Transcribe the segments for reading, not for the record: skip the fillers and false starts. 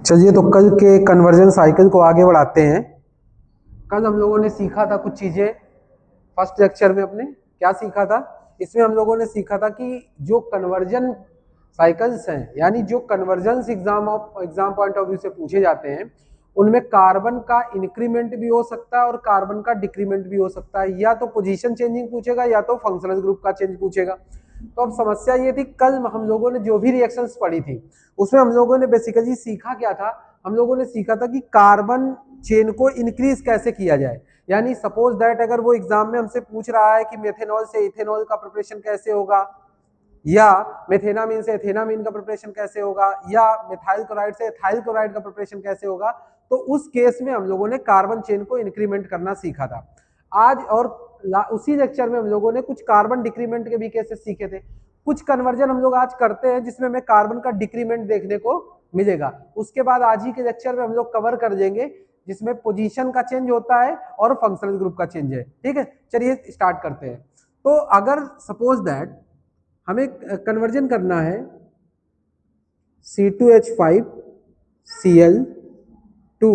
चलिए तो कल के कन्वर्जन साइकिल को आगे बढ़ाते हैं। कल हम लोगों ने सीखा था कुछ चीजें फर्स्ट लेक्चर में अपने। क्या सीखा था? इसमें हम लोगों ने सीखा था कि जो कन्वर्जन साइकिल्स हैं, यानी जो conversion exam point of view से पूछे जाते हैं, उनमें कार्बन का इंक्रीमेंट भी हो सकता है और कार्बन का डिक्रीमेंट भी हो सकता है। या तो पोजीशन चेंजिंग पूछेगा या तो फंक्शनल ग्रुप का चेंज पूछेगा। तो अब समस्या ये थी, कल हम लोगों ने जो भी रिएक्शंस पढ़ी थी उसमें हम लोगों ने बेसिकली सीखा क्या था? हम लोगों ने सीखा था कि कार्बन चेन को इंक्रीज कैसे किया जाए। यानी सपोज दैट अगर वो एग्जाम में हमसे पूछ रहा है कि मेथेनॉल से इथेनॉल का प्रिपरेशन कैसे होगा, या मेथेनामीन से एथेनामीन का प्रिपरेशन कैसे होगा, या मिथाइल क्लोराइड से एथाइल क्लोराइड का प्रिपरेशन कैसे होगा, तो उस केस में हम लोगों ने कार्बन चेन को इंक्रीमेंट करना सीखा था आज। और उसी लेक्चर में हम लोगों ने कुछ कार्बन डिक्रीमेंट के भी केसेस सीखे थे। कुछ कन्वर्जन हम लोग आज करते हैं जिसमें हमें कार्बन का डिक्रीमेंट देखने को मिलेगा। उसके बाद आज ही के लेक्चर में हम लोग कवर कर देंगे जिसमें पोजीशन का चेंज होता है और फंक्शनल ग्रुप का चेंज है। ठीक है, चलिए स्टार्ट करते हैं। तो अगर सपोज दैट हमें कन्वर्जन करना है C2H5 Cl to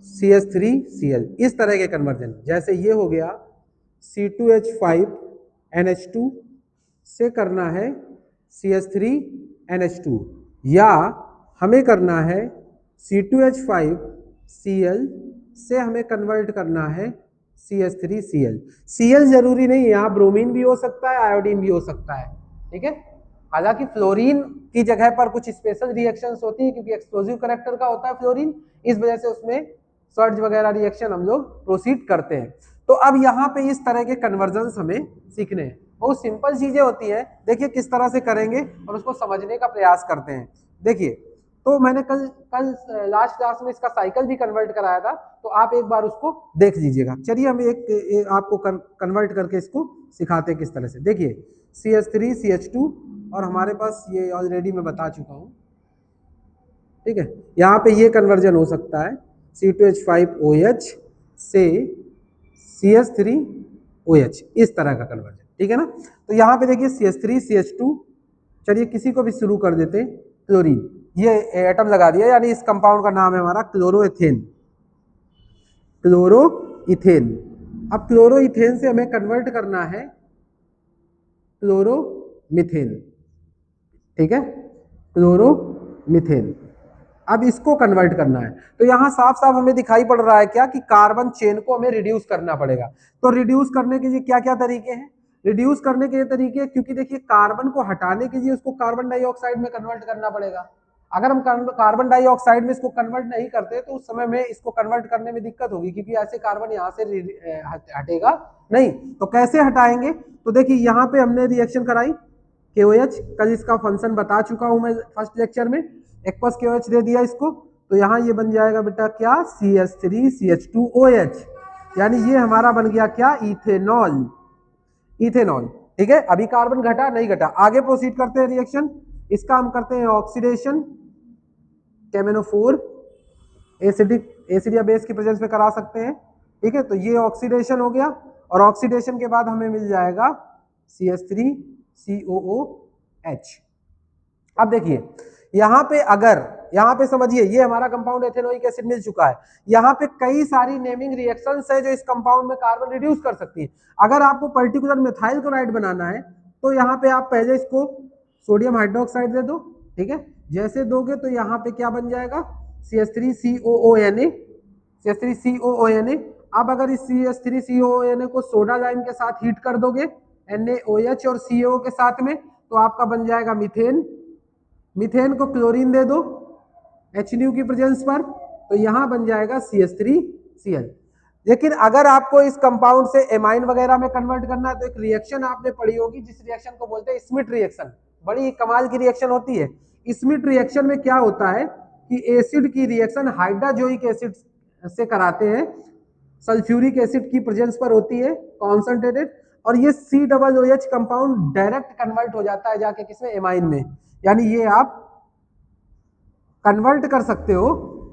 CH3 Cl, इस तरह के कन्वर्जन, जैसे ये हो गया C2H5 NH2 से करना है CH3 NH2, या हमें करना है C2H5 Cl से हमें कन्वर्ट करना है CH3 Cl। Cl जरूरी नहीं है, यहाँ ब्रोमीन भी हो सकता है, आयोडीन भी हो सकता है। ठीक है, हालांकि फ्लोरीन की जगह पर कुछ स्पेशल रिएक्शंस होती है क्योंकि एक्सप्लोजिव करेक्टर का होता है फ्लोरीन, इस वजह से उसमें सर्ज वगैरह रिएक्शन हम लोग प्रोसीड करते हैं। तो अब यहाँ पे इस तरह के कन्वर्जन हमें सीखने हैं। बहुत सिंपल चीजें होती हैं, देखिए किस तरह से करेंगे और उसको समझने का प्रयास करते हैं। देखिए, तो मैंने कल लास्ट क्लास में इसका साइकिल भी कन्वर्ट कराया था, तो आप एक बार उसको देख लीजिएगा। चलिए हम एक आपको कन्वर्ट करके इसको सिखाते हैं किस तरह से। देखिए CH3 CH2, और हमारे पास ये ऑलरेडी मैं बता चुका हूँ। ठीक है, यहाँ पे ये कन्वर्जन हो सकता है C2H5OH से CH3OH, इस तरह का कन्वर्जन। ठीक है ना, तो यहाँ पे देखिए CH3 CH2, चलिए किसी को भी शुरू कर देते, क्लोरीन, ये एटम लगा दिया, यानी इस कंपाउंड का नाम है हमारा क्लोरोइथेन। क्लोरोइथेन। अब क्लोरोइथेन से हमें कन्वर्ट करना है क्लोरोमीथेन। ठीक है, क्लोरोमीथेन। अब इसको कन्वर्ट करना है, तो यहाँ साफ साफ हमें दिखाई पड़ रहा है क्या कि कार्बन चेन को हमें रिड्यूस करना पड़ेगा। तो रिड्यूस करने के लिए क्या क्या तरीके हैं? रिड्यूस करने के तरीके, क्योंकि देखिए कार्बन को हटाने के लिए उसको कार्बन डाइऑक्साइड में कन्वर्ट करना पड़ेगा। अगर हम कार्बन डाइऑक्साइड में इसको कन्वर्ट नहीं करते तो उस समय में इसको कन्वर्ट करने में दिक्कत होगी, क्योंकि ऐसे कार्बन यहाँ से हटेगा नहीं। तो कैसे हटाएंगे? तो देखिए यहाँ पे हमने रिएक्शन कराई KOH, कल इसका फंक्शन बता चुका हूं मैं फर्स्ट लेक्चर में। एक्वस KOH दे दिया इसको, तो यहाँ ये बन जाएगा बेटा क्या, CH3 CH2OH, यानी ये हमारा बन गया क्या, इथेनॉल। इथेनॉल। ठीक है, अभी कार्बन घटा नहीं घटा, आगे प्रोसीड करते हैं रिएक्शन। इसका हम करते हैं ऑक्सीडेशन, KMnO4 एसिड या बेस की प्रेजेंस में करा सकते हैं। ठीक है, तो ये ऑक्सीडेशन हो गया, और ऑक्सीडेशन के बाद हमें मिल जाएगा CH3COOH। अब देखिए यहाँ पे, अगर यहाँ पे समझिए ये हमारा कंपाउंड एथेनोइक एसिड मिल चुका है, यहाँ पे कई सारी नेमिंग रिएक्शंस है जो इस कंपाउंड में कार्बन रिड्यूस कर सकती है। अगर आपको पर्टिकुलर मिथाइल क्लोराइड बनाना है तो यहाँ पे आप पहले इसको सोडियम हाइड्रोक्साइड दे दो। ठीक है, जैसे दोगे तो यहाँ पे क्या बन जाएगा, CH3COONA, CH3COONA। अब अगर इस CH3COONA को सोडा लाइम के साथ हीट कर दोगे NaOH और CO के साथ में, तो आपका बन जाएगा मीथेन। मीथेन को क्लोरीन दे दो HNU की प्रेजेंस पर, तो यहाँ बन जाएगा CH3Cl। लेकिन अगर आपको इस कंपाउंड से एमाइन वगैरह में कन्वर्ट करना है तो एक रिएक्शन आपने पढ़ी होगी जिस रिएक्शन को बोलते हैं स्मिट रिएक्शन। बड़ी कमाल की रिएक्शन होती है। स्मिट रिएक्शन में क्या होता है कि एसिड की रिएक्शन हाइड्रोजोइक एसिड से कराते हैं, सल्फ्यूरिक एसिड की प्रेजेंस पर होती है कॉन्सेंट्रेटेड, और ये COOH कंपाउंड डायरेक्ट कन्वर्ट हो जाता है जाके किसमें, एमाइन में। यानी ये आप कन्वर्ट कर सकते हो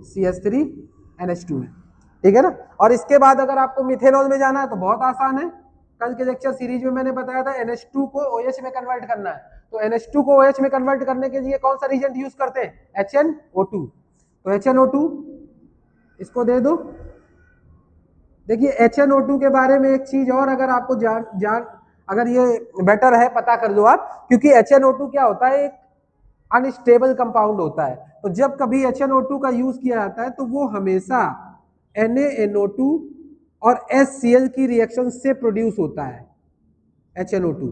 CH3NH2 में। ठीक है ना, और इसके बाद अगर आपको मिथेनॉल में जाना है तो बहुत आसान है, कल के लेक्चर सीरीज में मैंने बताया था NH2 को OH में कन्वर्ट करना है, तो NH2 को OH में कन्वर्ट करने के लिए कौन सा रिएजेंट यूज करते हैं, HNO2। तो HNO2 इसको दे दो। देखिए HNO2 के बारे में एक चीज और अगर आपको जान अगर ये बेटर है पता कर लो आप, क्योंकि HNO2 क्या होता है, एक अनस्टेबल कंपाउंड होता है। तो जब कभी HNO2 का यूज किया जाता है तो वो हमेशा NaNO2 और HCl की रिएक्शन से प्रोड्यूस होता है HNO2।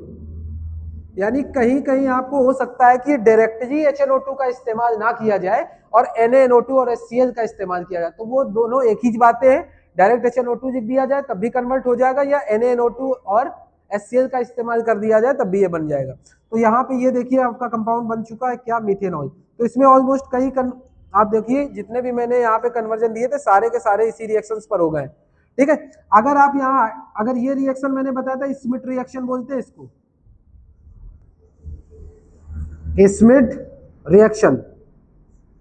यानी कहीं कहीं आपको हो सकता है कि डायरेक्टली HNO2 का इस्तेमाल ना किया जाए और NaNO2 और HCl का इस्तेमाल किया जाए, तो वो दोनों एक ही बातें हैं। डायरेक्ट HNO2 लिख दिया जाए तब भी कन्वर्ट हो जाएगा, या NaNO2 और HCl का इस्तेमाल कर दिया जाए तब भी ये बन जाएगा। तो यहाँ पे ये देखिए आपका कंपाउंड बन चुका है क्या, मीथेनॉल। तो इसमें ऑलमोस्ट कई आप देखिए जितने भी मैंने यहाँ पे कन्वर्जन दिए थे सारे के सारे इसी रिएक्शंस पर हो गए, ठीक है। अगर आप यहाँ अगर ये रिएक्शन मैंने बताया था स्मिथ रिएक्शन बोलते हैं इसको, स्मिथ रिएक्शन,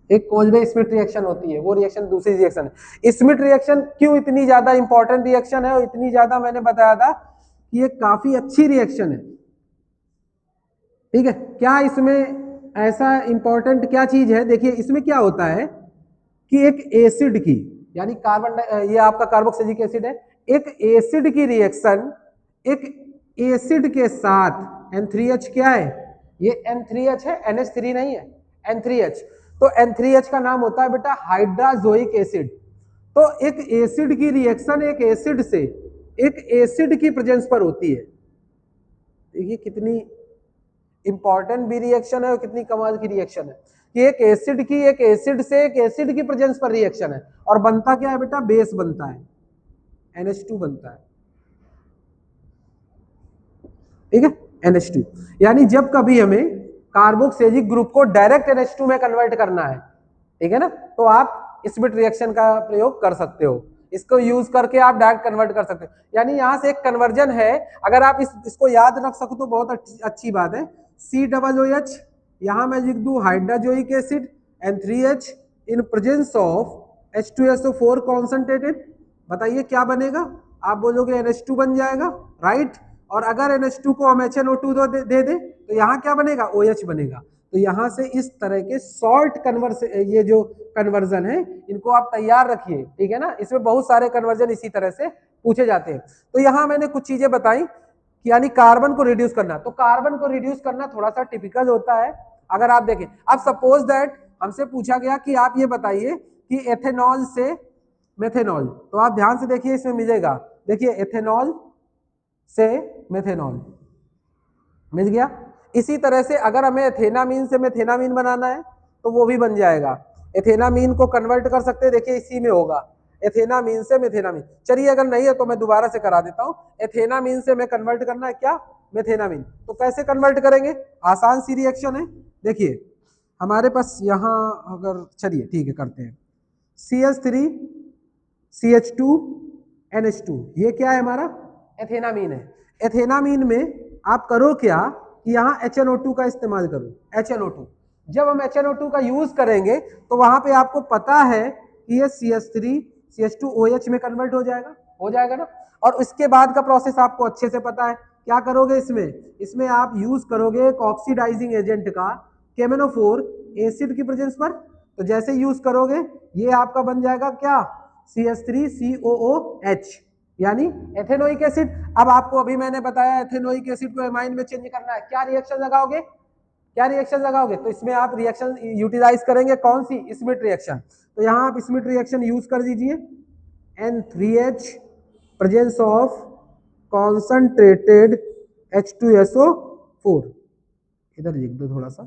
एक कोल्बे स्मिथ रिएक्शन होती है, वो रिएक्शन दूसरी रिएक्शन है। स्मिथ रिएक्शन क्यों इतनी ज्यादा इंपॉर्टेंट रिएक्शन है और इतनी ज्यादा मैंने बताया था कि ये काफी अच्छी रिएक्शन है, ठीक है। क्या इसमें ऐसा इंपॉर्टेंट क्या चीज है, देखिए इसमें क्या होता है कि एक एसिड की, यानी कार्बन, ये आपका कार्बोक्सिलिक एसिड है, एक एसिड की रिएक्शन एक एसिड के साथ N3H क्या है, ये N3H है, NH3 नहीं है, N3H। तो N3H का नाम होता है बेटा हाइड्राजोइक एसिड। तो एक एसिड की रिएक्शन एक एसिड से एक एसिड की प्रेजेंस पर होती है। देखिए कितनी इंपॉर्टेंट भी रिएक्शन है और कितनी कमाल की रिएक्शन है कि एक एसिड की एक एसिड से एक एसिड की प्रेजेंस पर रिएक्शन है, और बनता क्या है बेटा, बेस बनता है, NH2 बनता है, ठीक है, NH2। यानी जब कभी हमें कार्बोक्सिलिक ग्रुप को डायरेक्ट NH2 में कन्वर्ट करना है, ठीक है ना, तो आप स्मिथ रिएक्शन का प्रयोग कर सकते हो, इसको यूज करके आप डायरेक्ट कन्वर्ट कर सकते हो। यानी यहां से एक कन्वर्जन है, अगर आप इसको याद रख सको तो बहुत अच्छी बात है। COOH, यहां मैं लिख दूं hydrazoic acid N3H in presence of H2SO4 concentrated, बताइए क्या बनेगा, आप बोलोगे NH2 बन जाएगा, राइट। और अगर NH2 को हम HNO2 दे दे तो यहाँ क्या बनेगा, OH बनेगा। तो यहाँ से इस तरह के शॉर्ट ये जो कन्वर्जन है इनको आप तैयार रखिए, ठीक है ना, इसमें बहुत सारे कन्वर्जन इसी तरह से पूछे जाते हैं। तो यहाँ मैंने कुछ चीजें बताई कि यानी कार्बन को रिड्यूस करना, तो कार्बन को रिड्यूस करना थोड़ा सा टिपिकल होता है। अगर आप देखें, अब सपोज दैट हमसे पूछा गया कि आप ये बताइए कि एथेनॉल से मेथेनॉल, तो आप ध्यान से देखिए इसमें मिलेगा, देखिए एथेनॉल से मेथेनॉल मिल गया। इसी तरह से अगर हमें एथेनामीन से मेथेनामीन बनाना है तो वो भी बन जाएगा, एथेनामीन को कन्वर्ट कर सकते हैं, देखिए इसी में होगा, एथेनामीन से मेथेनामीन। चलिए अगर नहीं है तो मैं दोबारा से करा देता हूं, एथेनामीन से मैं कन्वर्ट करना है क्या, मेथेनामीन। तो कैसे कन्वर्ट करेंगे, आसान सी रिएक्शन है। देखिए हमारे पास यहाँ अगर, चलिए ठीक है करते हैं, CH3 CH2 NH2, ये क्या है हमारा, एथेनामीन है। एथेनामीन में आप करो क्या कि यहाँ HNO2 का इस्तेमाल करो, HNO2। जब हम HNO2 का यूज करेंगे तो वहां पे आपको पता है कि ये CH3 CH2OH में कन्वर्ट हो जाएगा ना। और उसके बाद का प्रोसेस आपको अच्छे से पता है, क्या करोगे इसमें आप यूज करोगे एक ऑक्सीडाइजिंग एजेंट का KMnO4 एसिड की प्रेजेंस पर। तो जैसे यूज करोगे ये आपका बन जाएगा क्या, CH3COOH, यानी एथेनोइक एसिड। अब आपको अभी मैंने बताया एथेनोइक एसिड को एमाइन में चेंज करना है, क्या रिएक्शन लगाओगे, तो इसमें आप रिएक्शन यूटिलाइज करेंगे कौन सी, स्मिथ रिएक्शन। तो यहाँ आप स्मिथ रिएक्शन यूज कर दीजिए, N3H presence of concentrated H2SO4, इधर लिख दो थोड़ा सा,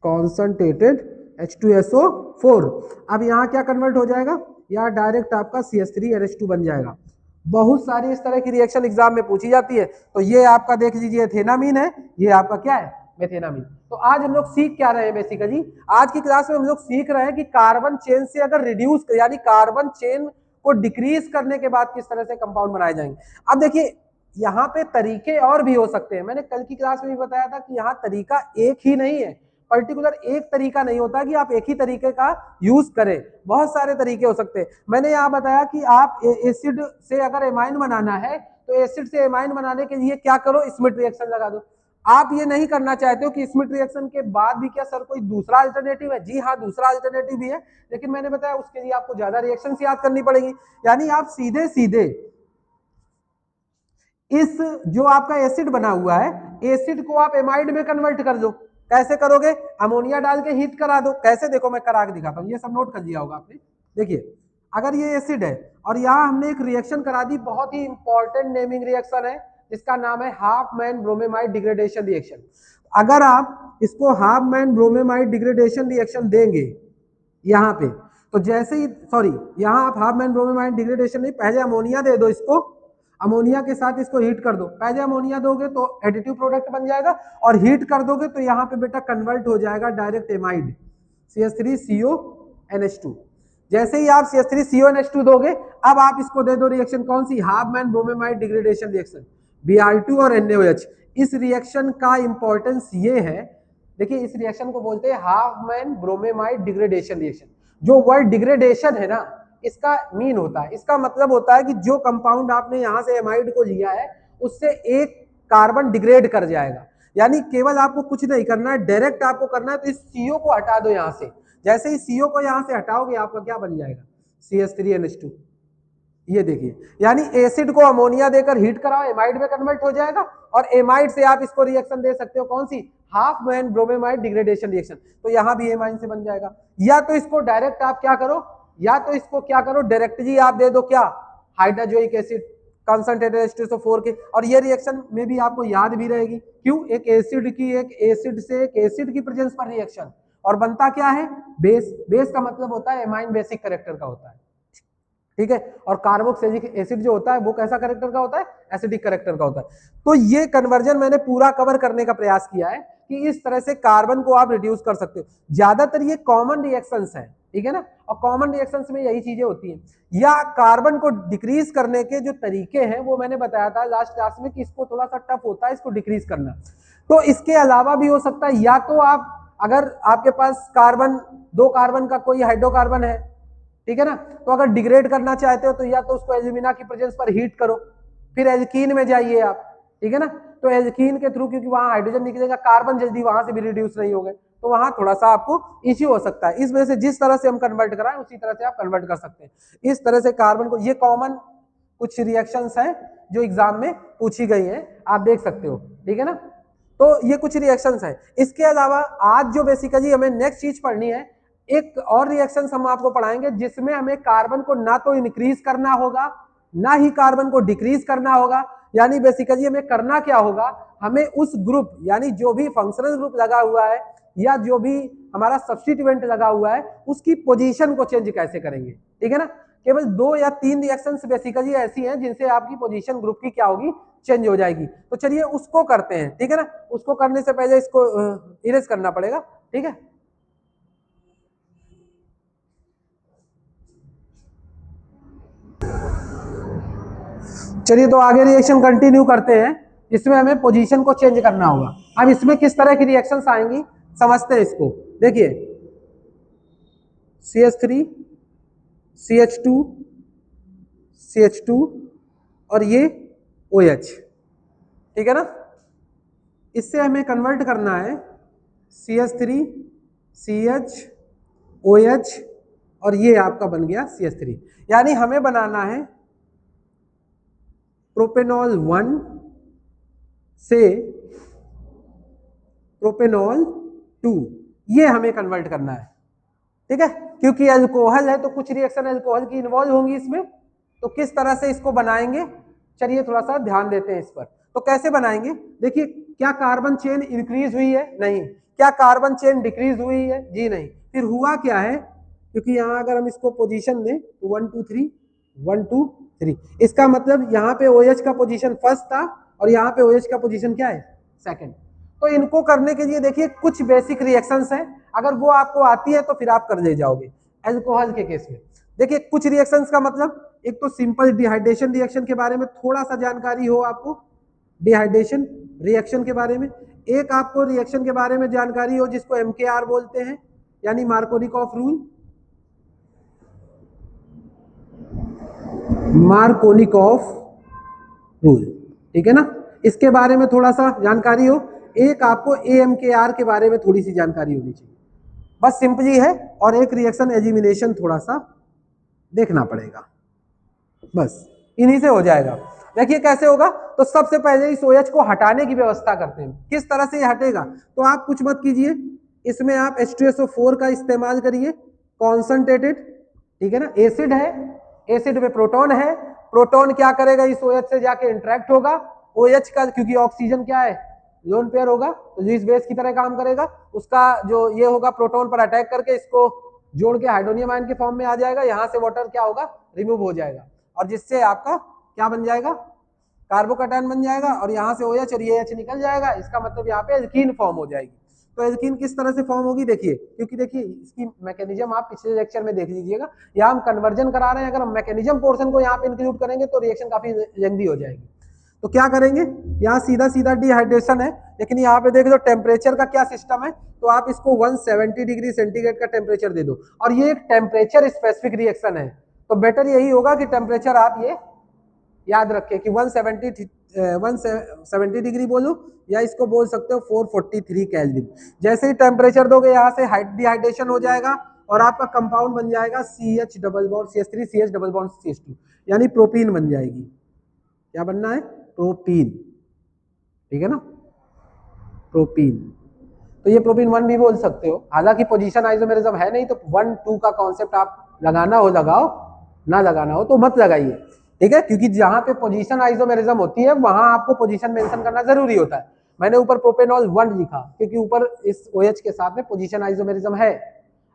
कॉन्सेंट्रेटेड H2SO4। अब यहाँ क्या कन्वर्ट हो जाएगा, या डायरेक्ट आपका CH3NH2 बन जाएगा। बहुत सारी इस तरह की रिएक्शन एग्जाम में पूछी जाती है। तो ये आपका देख लीजिए एथेनामीन है, ये आपका क्या है, मेथेनामीन। तो आज हम लोग सीख क्या रहे हैं, बेसिकली आज की क्लास में हम लोग सीख रहे हैं कि कार्बन चेन से अगर रिड्यूस, यानी कार्बन चेन को डिक्रीज करने के बाद किस तरह से कंपाउंड बनाए जाएंगे। अब देखिए यहाँ पे तरीके और भी हो सकते हैं, मैंने कल की क्लास में भी बताया था कि यहाँ तरीका एक ही नहीं है, पर्टिकुलर एक तरीका नहीं होता कि आप एक ही तरीके का यूज करें, बहुत सारे तरीके हो सकते हैं। मैंने यहाँ बताया कि आप एसिड से अगर एमाइन बनाना है तो एसिड से एमाइन बनाने के लिए क्या करो, स्मिथ रिएक्शन लगा दो। आप ये नहीं करना चाहते हो कि स्मिथ रिएक्शन के बाद भी क्या सर कोई दूसरा अल्टरनेटिव है? जी हाँ, दूसरा अल्टरनेटिव भी है, लेकिन मैंने बताया उसके लिए आपको ज्यादा रिएक्शंस याद करनी पड़ेगी। यानी आप सीधे सीधे इस जो आपका एसिड बना हुआ है, एसिड को आप एमाइड में कन्वर्ट कर दो। कैसे करोगे? अमोनिया डाल के हीट करा दो। कैसे? देखो मैं करा के दिखाता हूँ, ये सब नोट कर लिया होगा आपने। देखिए, अगर ये एसिड है और यहाँ हमने एक रिएक्शन करा दी, बहुत ही इंपॉर्टेंट नेमिंग रिएक्शन है, जिसका नाम है हाफमैन ब्रोमेमाइड डिग्रेडेशन रिएक्शन। अगर आप इसको हाफमैन ब्रोमेमाइड डिग्रेडेशन रिएक्शन देंगे यहाँ पे, तो जैसे ही यहाँ आप हाफमैन ब्रोमेमाइड डिग्रेडेशन नहीं, पहले अमोनिया दे दो इसको, अमोनिया के साथ इसको हीट कर दो। पहले अमोनिया दोगे तो एडिटिव प्रोडक्ट बन जाएगा, और हीट कर दोगे तो यहाँ पे बेटा कन्वर्ट हो जाएगा डायरेक्ट एमाइड CH3CONH2। जैसे ही आप CH3CONH2 दोगे, अब आप इसको दे दो रिएक्शन कौन सी? Hofmann bromamide degradation reaction, Br2 और NaOH। इस रिएक्शन का इंपॉर्टेंस ये है, देखिए इस रिएक्शन को बोलते हैं हाफमैन ब्रोमेमाइड डिग्रेडेशन रिएक्शन। जो वर्ड डिग्रेडेशन है ना, इसका मीन होता है, इसका मतलब होता है कि जो कंपाउंड आपने यहां से एमाइड को लिया है, उससे एक कार्बन डिग्रेड कर जाएगा। यानी केवल आपको कुछ नहीं करना है, डायरेक्ट आपको करना है तो इस CO को हटा दो यहां से। जैसे ही CO को यहां से हटाओगे, आपका क्या बन जाएगा? CH3NH2। ये देखिए, यानी एसिड को अमोनिया देकर हीट कराओ, एमाइड में कन्वर्ट हो जाएगा, और एमाइड से आप इसको रिएक्शन दे सकते हो कौन सी? Hofmann bromamide degradation reaction. तो यहां भी एमाइन से बन जाएगा। या तो इसको डायरेक्ट आप क्या करो, डायरेक्ट जी आप दे दो क्या? हाइड्रोजोइक एसिड कंसंट्रेटेड H2SO4 के, और ये रिएक्शन में भी आपको याद भी रहेगी। क्यों? एक एसिड से एक एसिड की प्रेजेंस पर रिएक्शन, और बनता क्या है? बेस। बेस का मतलब होता है एमाइन बेसिक कैरेक्टर का होता है, ठीक है। और कार्बोक्सिलिक एसिड जो होता है वो कैसा कैरेक्टर का होता है? एसिडिक कैरेक्टर का होता है। तो ये कन्वर्जन मैंने पूरा कवर करने का प्रयास किया है कि इस तरह से कार्बन को आप रिड्यूस कर सकते हो। ज्यादातर ये कॉमन रिएक्शंस हैं, ठीक है ना, और कॉमन रिएक्शंस में यही चीजें होती हैं। या कार्बन को डिक्रीज करने के जो तरीके हैं वो मैंने बताया था लास्ट क्लास में कि इसको थोड़ा सा टफ होता है इसको डिक्रीज करना। तो इसके अलावा भी हो सकता है, या तो आप अगर आपके पास कार्बन, 2 कार्बन का कोई हाइड्रोकार्बन है, ठीक है ना, तो अगर डिग्रेड करना चाहते हो तो या तो उसको एल्यूमिना की प्रेजेंस पर हीट करो, फिर एल्कीन में जाइए आप, ठीक है ना। तो एल्कीन के थ्रू, क्योंकि वहां हाइड्रोजन निकलेगा, कार्बन जल्दी वहां से भी रिड्यूस नहीं होंगे, तो वहां थोड़ा सा आपको इश्यू हो सकता है। इस वजह से जिस तरह से हम कन्वर्ट कराएं उसी तरह से आप कन्वर्ट कर सकते हैं। इस तरह से कार्बन को, ये कॉमन कुछ रिएक्शंस हैं जो एग्जाम में पूछी गई हैं, आप देख सकते हो, ठीक है ना। तो ये कुछ रिएक्शंस हैं। इसके अलावा आज जो बेसिकली हमें नेक्स्ट चीज पढ़नी है, एक और रिएक्शन हम आपको पढ़ाएंगे जिसमें हमें कार्बन को ना तो इंक्रीज करना होगा ना ही कार्बन को डिक्रीज करना होगा। यानी बेसिकली हमें करना क्या होगा, हमें उस ग्रुप, यानी जो भी फंक्शनल ग्रुप लगा हुआ है या जो भी हमारा सब्स्टिट्यूएंट लगा हुआ है, उसकी पोजीशन को चेंज कैसे करेंगे, ठीक है ना। केवल 2 या 3 रिएक्शंस बेसिकली ऐसी हैं जिनसे आपकी पोजीशन ग्रुप की क्या होगी, चेंज हो जाएगी। तो चलिए उसको करते हैं, ठीक है ना। उसको करने से पहले इसको इरेज करना पड़ेगा, ठीक है। चलिए तो आगे रिएक्शन कंटिन्यू करते हैं, इसमें हमें पोजीशन को चेंज करना होगा। अब इसमें किस तरह की रिएक्शंस आएंगी समझते हैं इसको। देखिए CH3 CH2 CH2 और ये OH, ठीक है ना। इससे हमें कन्वर्ट करना है CH3 CH OH और ये आपका बन गया CH3। यानी हमें बनाना है प्रोपेनॉल 1 से प्रोपेनॉल 2, ये हमें कन्वर्ट करना है, ठीक है। क्योंकि अल्कोहल है तो कुछ रिएक्शन अल्कोहल की इन्वॉल्व होंगी इसमें, तो किस तरह से इसको बनाएंगे, चलिए थोड़ा सा ध्यान देते हैं इस पर। तो कैसे बनाएंगे, देखिए क्या कार्बन चेन इंक्रीज हुई है? नहीं। क्या कार्बन चेन डिक्रीज हुई है? जी नहीं। फिर हुआ क्या है, क्योंकि यहाँ अगर हम इसको पोजीशन दें तो 1 2 3 1 2 3, इसका मतलब यहाँ पे OH का पोजीशन फर्स्ट था और यहाँ पे OH का पोजीशन क्या है, सेकंड। तो इनको करने के लिए देखिए कुछ बेसिक रिएक्शंस हैं, अगर वो आपको आती है तो फिर आप कर ले जाओगे। अल्कोहल के केस में देखिए कुछ रिएक्शंस का मतलब, एक तो सिंपल डिहाइड्रेशन रिएक्शन के बारे में थोड़ा सा जानकारी हो आपको, डिहाइड्रेशन रिएक्शन के बारे में। एक आपको रिएक्शन के बारे में जानकारी हो जिसको MKR बोलते हैं, यानी मार्कोनिकॉफ रूल, मार्कोनिकॉफ रूल, ठीक है ना। इसके बारे में थोड़ा सा जानकारी हो, एक आपको AMKR के बारे में थोड़ी सी जानकारी होनी चाहिए, बस सिंपली है, और एक रिएक्शन एलिमिनेशन थोड़ा सा देखना पड़ेगा, बस इन्हीं से हो जाएगा। देखिए कैसे होगा, तो सबसे पहले इस OH को हटाने की व्यवस्था करते हैं। किस तरह से ये हटेगा, तो आप कुछ मत कीजिए, इसमें आप H2SO4 का इस्तेमाल करिए, कॉन्सनट्रेटेड, ठीक है ना। एसिड है, एसिड में प्रोटॉन है, प्रोटॉन क्या करेगा, इस OH से जाके इंटरेक्ट होगा, OH का क्योंकि ऑक्सीजन क्या है, लोन पेयर होगा, तो जो इस बेस की तरह काम करेगा, उसका जो ये होगा प्रोटॉन पर अटैक करके इसको जोड़ के हाइड्रोनियम आयन के फॉर्म में आ जाएगा, यहाँ से वाटर क्या होगा, रिमूव हो जाएगा, और जिससे आपका क्या बन जाएगा, कार्बोकैटायन बन जाएगा, और यहाँ से OH और ये H निकल जाएगा, इसका मतलब यहाँ पे एल्कीन फॉर्म हो जाएगी। तो एल्कीन किस तरह से फॉर्म होगी देखिए, क्योंकि देखिए इसकी मैकेनिज्म आप पिछले लेक्चर में देख लीजिएगा, यहाँ हम कन्वर्जन करा रहे हैं, अगर हम मैकेनिज्म पोर्शन को यहाँ पे इंक्लूड करेंगे तो रिएक्शन काफी लेंथी हो जाएगी। तो क्या करेंगे, यहाँ सीधा सीधा डिहाइड्रेशन है, लेकिन यहाँ पे देख लो टेम्परेचर का क्या सिस्टम है, तो आप इसको 170 डिग्री सेंटीग्रेड का टेम्परेचर दे दो, और ये एक टेम्परेचर स्पेसिफिक रिएक्शन है, तो बेटर यही होगा कि टेम्परेचर आप ये याद रखें कि 170 डिग्री बोलो, या इसको बोल सकते हो 443 केल्विन। जैसे ही टेम्परेचर दोगे यहाँ से डिहाइड्रेशन हो जाएगा, और आपका कंपाउंड बन जाएगा CH double bond CH3 CH double bond CH2, यानी प्रोपीन बन जाएगी। क्या बनना है, प्रोपीन, ठीक है ना, प्रोपीन। तो ये प्रोपीन 1 भी बोल सकते हो, हालांकि पोजीशन आइसोमेरिज्म है नहीं, तो 1 2 का कॉन्सेप्ट आप लगाना हो लगाओ, ना लगाना हो तो मत लगाइए, ठीक है, क्योंकि जहां पे पोजीशन आइसोमेरिज्म होती है वहां आपको पोजीशन मेंशन करना जरूरी होता है। मैंने ऊपर प्रोपेनॉल 1 लिखा क्योंकि ऊपर इस OH के साथ में पोजीशन आइसोमेरिज्म है।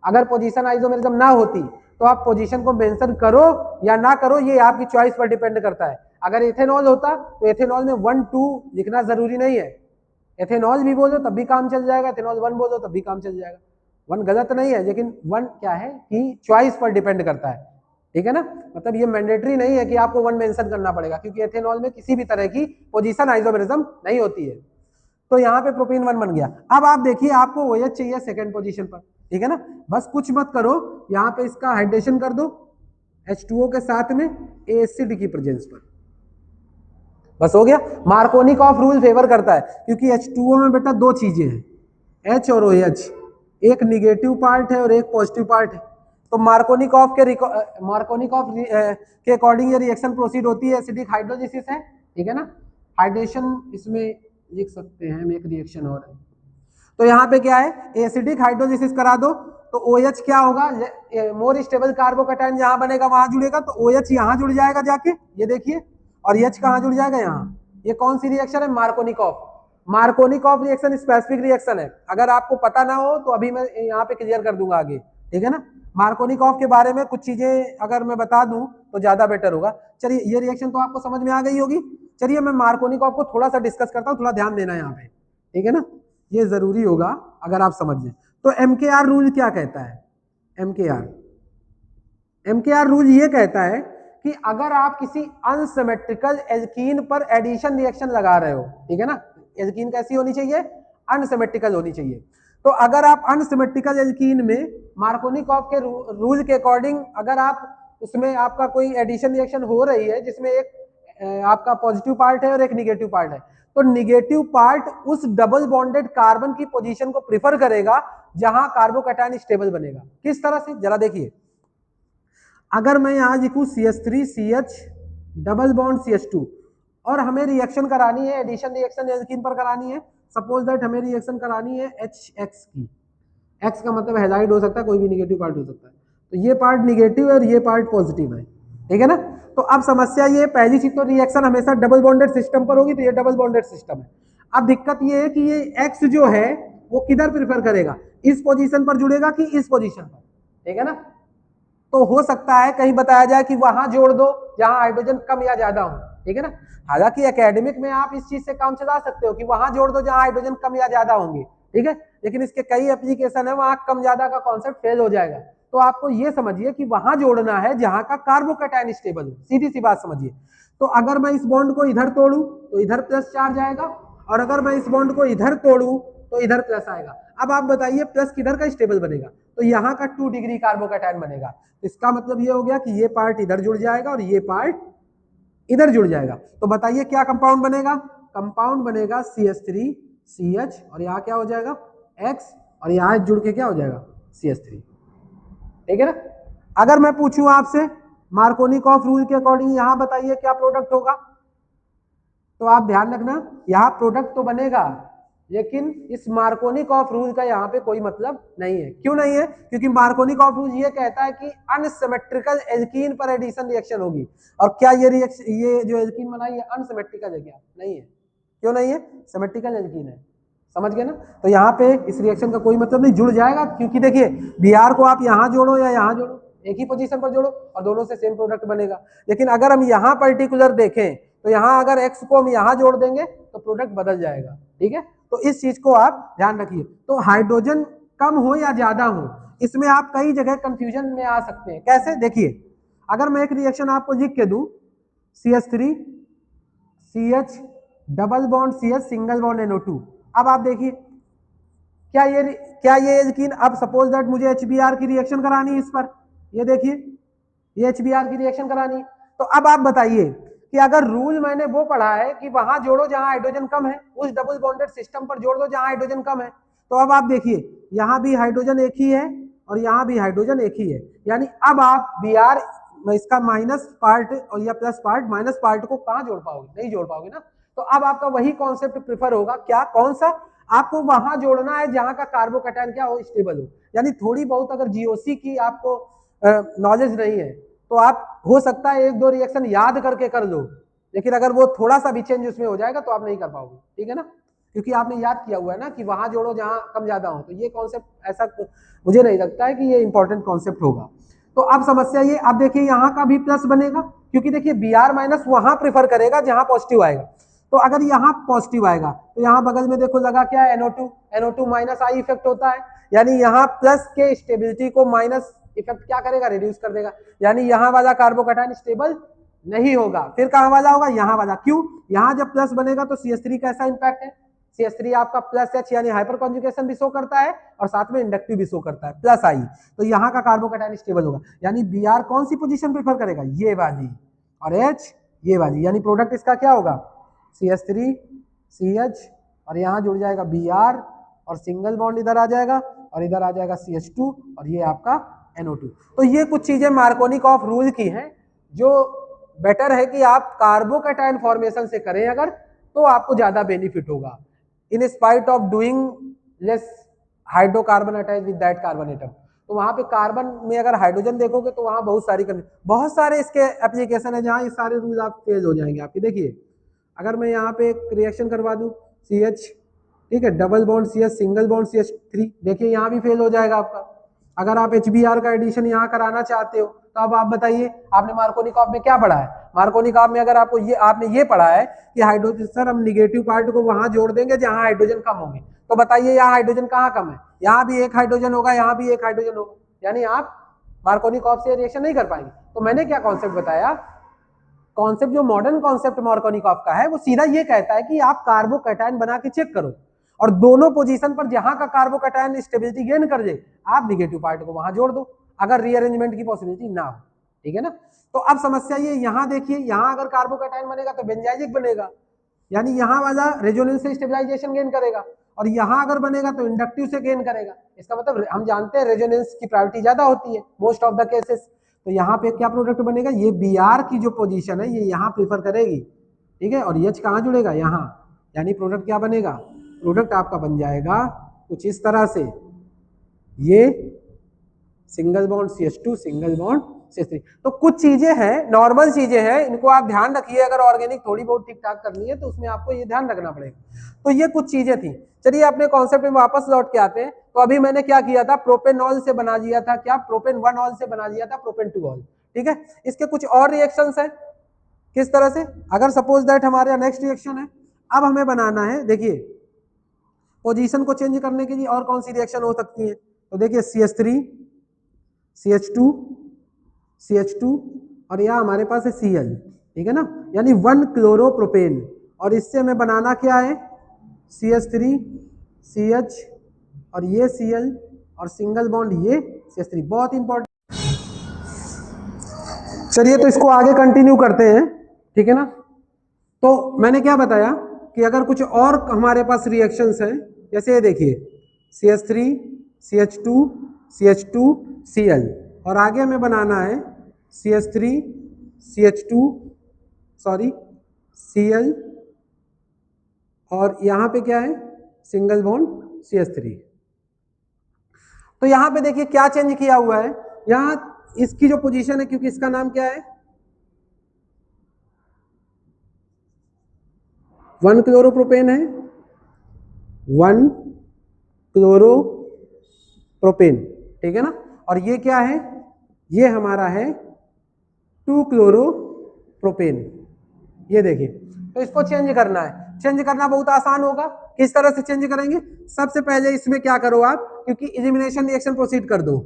अगर पोजीशन आइसोमेरिज्म ना होती तो आप पोजीशन को मेंशन करो या ना करो, ये आपकी चॉइस पर डिपेंड करता है। अगर एथेनॉल होता तो एथेनॉल में 1 2 लिखना जरूरी नहीं है, एथेनॉल भी बोलो तब भी काम चल जाएगा, एथेनॉल 1 बोलो तब भी काम चल जाएगा, 1 गलत नहीं है, लेकिन 1 क्या है कि चॉइस पर डिपेंड करता है, ठीक है ना। मतलब ये मैंडेटरी नहीं है कि आपको 1 मेंशन करना पड़ेगा, क्योंकि एथेनॉल में किसी भी तरह की पोजीशन आइसोमेरिज्म नहीं होती है। तो यहाँ पे प्रोपीन 1 बन गया। अब आप देखिए आपको OH चाहिए सेकंड पोजीशन पर, ठीक है ना, बस कुछ मत करो, यहाँ पे इसका हाइड्रेशन कर दो H2O के साथ में एसिड की प्रेजेंस पर, बस हो गया। मार्कोनिकॉफ रूल फेवर करता है, क्योंकि H2O में बेटा 2 चीजें हैं, H और OH, एक निगेटिव पार्ट है और एक पॉजिटिव पार्ट है। तो मार्कोनिकॉफ के अकॉर्डिंग ये रिएक्शन प्रोसीड होती है, एसिडिक हाइड्रोलिसिस है, ठीक है ना। हाइड्रेशन इसमें लिख सकते हैं हम, एक रिएक्शन और है, तो यहाँ पे क्या है, एसिडिक हाइड्रोलिसिस करा दो तो OH क्या होगा, मोर स्टेबल कार्बोकैटायन जहां बनेगा वहां जुड़ेगा, तो OH यहाँ जुड़ जाएगा जाके, ये देखिए, और H कहाँ जुड़ जाएगा, यहाँ। ये कौन सी रिएक्शन है, Markovnikov. Markovnikov reaction specific reaction है, अगर आपको पता ना हो तो अभी मैं यहाँ पे क्लियर कर दूंगा आगे, ठीक है ना। मार्कोनिकॉफ के बारे में कुछ चीजें अगर मैं बता दूं तो ज्यादा बेटर होगा। चलिए ये रिएक्शन तो आपको समझ में आ गई होगी, चलिए मैं मार्कोनिकॉफ को थोड़ा सा डिस्कस करता हूँ, थोड़ा ध्यान देना यहाँ पे, ठीक है ना, ये जरूरी होगा अगर आप समझ लें। तो MKR रूल क्या कहता है, MKR रूल ये कहता है कि अगर आप किसी अनसिमेट्रिकल एल्कीन पर एडिशन रिएक्शन लगा रहे हो, ठीक है ना, एल्कीन कैसी होनी चाहिए, अनसिमेट्रिकल होनी चाहिए। तो अगर आप अनसिमेट्रिकल एल्कीन में मार्कोनिकॉफ के रूल के अकॉर्डिंग अगर आप उसमें आपका कोई एडिशन रिएक्शन हो रही है जिसमें एक आपका पॉजिटिव पार्ट है और एक निगेटिव पार्ट है, तो निगेटिव पार्ट उस डबल बॉन्डेड कार्बन की पोजीशन को प्रिफर करेगा जहां कार्बोकैटायन स्टेबल बनेगा। किस तरह से, जरा देखिए, अगर मैं यहां लिखूं CH3 CH double bond CH2 और हमें रिएक्शन करानी है, एडिशन रिएक्शन एल्कीन पर करानी है, सपोज दैट हमें रिएक्शन करानी है HX की, X का मतलब हैलाइड हो सकता है, कोई भी निगेटिव पार्ट हो सकता है, तो ये पार्ट निगेटिव है और ये पार्ट पॉजिटिव है, ठीक है ना। तो अब समस्या ये, पहली चीज तो रिएक्शन हमेशा डबल बॉन्डेड सिस्टम पर होगी, तो ये डबल बॉन्डेड सिस्टम है। अब दिक्कत ये है कि ये X जो है वो किधर प्रेफर करेगा, इस पोजीशन पर जुड़ेगा कि इस पोजीशन पर, ठीक है ना। तो हो सकता है कहीं बताया जाए कि वहां जोड़ दो जहां हाइड्रोजन कम या ज्यादा हो, ठीक है ना। हालांकि एकेडमिक में आप इस चीज से काम चला सकते हो कि वहां जोड़ दो जहां हाइड्रोजन कम या ज्यादा होंगे, ठीक है, लेकिन इसके कई एप्लीकेशन है, वहां कम ज्यादा का कॉन्सेप्ट फेल हो जाएगा। तो आपको ये समझिए कि वहां जोड़ना है जहां का कार्बोकैटायन स्टेबल हो, सीधी सी बात समझिए। तो अगर मैं इस बॉन्ड को इधर तोड़ू तो इधर प्लस चार्ज आएगा, और अगर मैं इस बॉन्ड को इधर तोड़ू तो इधर प्लस आएगा। अब आप बताइए प्लस किधर का स्टेबल बनेगा, तो यहाँ का 2 डिग्री कार्बोकैटायन बनेगा। इसका मतलब ये हो गया कि ये पार्ट इधर जुड़ जाएगा और ये पार्ट इधर जुड़ जाएगा। तो बताइए क्या कंपाउंड बनेगा? कंपाउंड बनेगा CH3CH और यहाँ क्या हो जाएगा X और यहाँ जुड़ के क्या हो जाएगा CH3। ठीक है ना। अगर मैं पूछूं आपसे मार्कोनिकॉफ रूल के अकॉर्डिंग यहाँ बताइए क्या प्रोडक्ट होगा, तो आप ध्यान रखना यहाँ प्रोडक्ट तो बनेगा, लेकिन इस मार्कोनिकॉफ रूल का यहाँ पे कोई मतलब नहीं है। क्यों नहीं है? क्योंकि मार्कोनिकॉफ रूल ये कहता है कि अनसिमेट्रिकल एल्कीन पर एडिशन रिएक्शन होगी। और क्या ये रिएक्शन, ये जो एल्कीन बनाई है अनसिमेट्रिकल है क्या? नहीं है। क्यों नहीं है? सिमेट्रिकल एल्कीन है। समझ गए ना। तो यहाँ पे इस रिएक्शन का कोई मतलब नहीं, जुड़ जाएगा। क्योंकि देखिए Br को आप यहाँ जोड़ो या यहाँ जोड़ो, एक ही पोजीशन पर जोड़ो और दोनों से सेम प्रोडक्ट बनेगा। लेकिन अगर हम यहाँ पर्टिकुलर देखें तो यहाँ अगर X को हम यहाँ जोड़ देंगे तो प्रोडक्ट बदल जाएगा। ठीक है, तो इस चीज को आप ध्यान रखिए। तो हाइड्रोजन कम हो या ज्यादा हो, इसमें आप कई जगह कंफ्यूजन में आ सकते हैं। कैसे? देखिए, अगर मैं एक रिएक्शन आपको लिख के दूं CH3 CH double bond CH single bond NO2, अब आप देखिए क्या ये एल्कीन, अब सपोज दैट मुझे HBr की रिएक्शन करानी है इस पर, ये देखिए ये HBr की रिएक्शन करानी है। तो अब आप बताइए कि अगर रूल मैंने वो पढ़ा है कि वहां जोड़ो जहां हाइड्रोजन कम है, उस डबल बॉन्डेड सिस्टम पर जोड़ दो जहां हाइड्रोजन कम है, तो अब आप देखिए यहाँ भी हाइड्रोजन एक ही है और यहाँ भी हाइड्रोजन एक ही है। यानी अब आप Br इसका माइनस पार्ट और या प्लस पार्ट माइनस पार्ट को कहाँ जोड़ पाओगे? नहीं जोड़ पाओगे ना। तो अब आपका वही कॉन्सेप्ट प्रिफर होगा, क्या? कौन सा? आपको वहां जोड़ना है जहां का कार्बोकैटायन क्या हो, स्टेबल हो। यानी थोड़ी बहुत अगर GOC की आपको नॉलेज नहीं है तो आप हो सकता है एक दो रिएक्शन याद करके कर लो, लेकिन अगर वो थोड़ा सा भी चेंज उसमें हो जाएगा तो आप नहीं कर पाओगे। ठीक है ना, क्योंकि आपने याद किया हुआ है ना कि वहां जोड़ो जहां कम ज्यादा हो। तो ये कॉन्सेप्ट ऐसा मुझे नहीं लगता है कि ये इंपॉर्टेंट कॉन्सेप्ट होगा। तो अब समस्या ये, अब देखिए यहाँ का भी प्लस बनेगा, क्योंकि देखिए Br माइनस वहां प्रेफर करेगा जहां पॉजिटिव आएगा। तो अगर यहाँ पॉजिटिव आएगा तो यहाँ बगल में देखो लगा क्या है NO2 माइनस आई इफेक्ट होता है, यानी यहाँ प्लस के स्टेबिलिटी को माइनस इफेक्ट क्या करेगा, रिड्यूस कर देगा। यानी यहाँ वाला कार्बोकैटायन स्टेबल नहीं होगा, फिर कहाँ वाला होगा, यहाँ वाला। क्यों? यहाँ जब प्लस बनेगा तो CH3 का ऐसा इंपैक्ट है, CH3 आपका प्लस H यानी हाइपर कॉन्जुगेशन भी शो करता है और साथ में इंडक्टिव भी शो करता है प्लस आई, तो यहाँ का कार्बोकैटायन स्टेबल होगा। यानी Br कौन सी पोजीशन प्रेफर करेगा, ये वाली, और H ये वाली। यानी प्रोडक्ट इसका क्या होगा CH3 CH और यहाँ जुड़ जाएगा Br और सिंगल बॉन्ड इधर आ जाएगा और इधर आ जाएगा CH2 और ये आपका NO2। तो ये कुछ चीजें मार्कोनिकॉफ रूल की हैं जो बेटर है कि आप कार्बोकैटायन फॉर्मेशन से करें अगर, तो आपको ज्यादा बेनिफिट होगा in spite of doing less hydrocarbon attach with that carbon atom. तो वहां पे कार्बन में अगर हाइड्रोजन देखोगे तो वहां बहुत सारे इसके एप्लीकेशन है जहां ये सारे रूल आप फेल हो जाएंगे आपके। देखिए अगर मैं यहाँ पे एक रिएक्शन करवा दूं CH, ठीक है, double bond CH single bond CH3, देखिए यहाँ भी फेल हो जाएगा आपका। अगर आप HBr का एडिशन यहाँ कराना चाहते हो तो अब आप बताइए, आपने मार्कोनिकॉफ में क्या पढ़ा है? मार्कोनिकॉफ में अगर आपको आपने ये पढ़ा है कि हाइड्रोजन, सर हम निगेटिव पार्ट को वहां जोड़ देंगे जहां हाइड्रोजन कम होंगे, तो बताइए यहाँ हाइड्रोजन कहाँ कम है? यहाँ भी एक हाइड्रोजन होगा, यहाँ भी एक हाइड्रोजन होगा, यानी आप मार्कोनिकॉफ से रिएक्शन नहीं कर पाएंगे। तो मैंने क्या कॉन्सेप्ट बताया, कॉन्सेप्ट जो मॉडर्न कॉन्सेप्ट मार्कोनिकॉफ का है वो सीधा ये कहता है कि आप कार्बोकैटायन बना के चेक करो और दोनों पोजीशन पर जहां का कार्बोकैटायन स्टेबिलिटी गेन कर जाए आप निगेटिव पार्ट को वहां जोड़ दो, अगर रीअरेंजमेंट की पॉसिबिलिटी ना हो। ठीक है ना। तो अब समस्या ये, यहाँ देखिए, यहाँ अगर कार्बोकैटायन बनेगा तो बेंजाइजिक बनेगा, यानी यहाँ वाला रेजोनेंस से स्टेबलाइजेशन गेन करेगा, और यहाँ अगर बनेगा तो इंडक्टिव से गेन करेगा। इसका मतलब हम जानते हैं रेजोनेंस की प्रायोरिटी ज्यादा होती है मोस्ट ऑफ द केसेस। तो यहाँ पे क्या प्रोडक्ट बनेगा, ये Br की जो पोजीशन है ये यहाँ प्रेफर करेगी, ठीक है, और H कहाँ जुड़ेगा, यहाँ। यानी प्रोडक्ट क्या बनेगा, प्रोडक्ट आपका बन जाएगा कुछ इस तरह से, ये single bond CH2 single bond CH3। तो कुछ चीजें हैं, नॉर्मल चीजें हैं, इनको आप ध्यान रखिए। अगर ऑर्गेनिक थोड़ी बहुत ठीक ठाक करनी है तो उसमें आपको ये ध्यान रखना पड़ेगा। तो ये कुछ चीजें थी। चलिए अपने कॉन्सेप्ट में वापस लौट के आते हैं। तो अभी मैंने क्या किया था, प्रोपेनॉल से बना दिया था, क्या प्रोपेन 1 ऑल से बना दिया था प्रोपेन 2 ऑल। ठीक है, इसके कुछ और रिएक्शंस हैं। किस तरह से, अगर सपोज दैट हमारे नेक्स्ट रिएक्शन है, अब हमें बनाना है, देखिए पोजीशन को चेंज करने के लिए और कौन सी रिएक्शन हो सकती है। तो देखिए CH3 CH2 और यहाँ हमारे पास है Cl, ठीक है ना, यानी 1 क्लोरोप्रोपेन, और इससे हमें बनाना क्या है, CH3 CH और ये Cl और सिंगल बॉन्ड ये CH3, बहुत इंपॉर्टेंट। चलिए तो इसको आगे कंटिन्यू करते हैं। ठीक है ना। तो मैंने क्या बताया कि अगर कुछ और हमारे पास रिएक्शंस हैं, जैसे ये देखिए CH3 CH2 CH2 Cl, और आगे हमें बनाना है CH3 CH2 सॉरी Cl, और यहाँ पे क्या है सिंगल बॉन्ड CH3। तो यहाँ पे देखिए क्या चेंज किया हुआ है, यहाँ इसकी जो पोजीशन है, क्योंकि इसका नाम क्या है 1 क्लोरोप्रोपेन है, 1 क्लोरोप्रोपेन, ठीक है ना। और ये क्या है, ये हमारा है 2 क्लोरोप्रोपेन। ये देखिए, तो इसको चेंज करना है, चेंज करना बहुत आसान होगा। किस तरह से चेंज करेंगे, सबसे पहले इसमें क्या करो आप, क्योंकि इलिमिनेशन रिएक्शन प्रोसीड कर दो।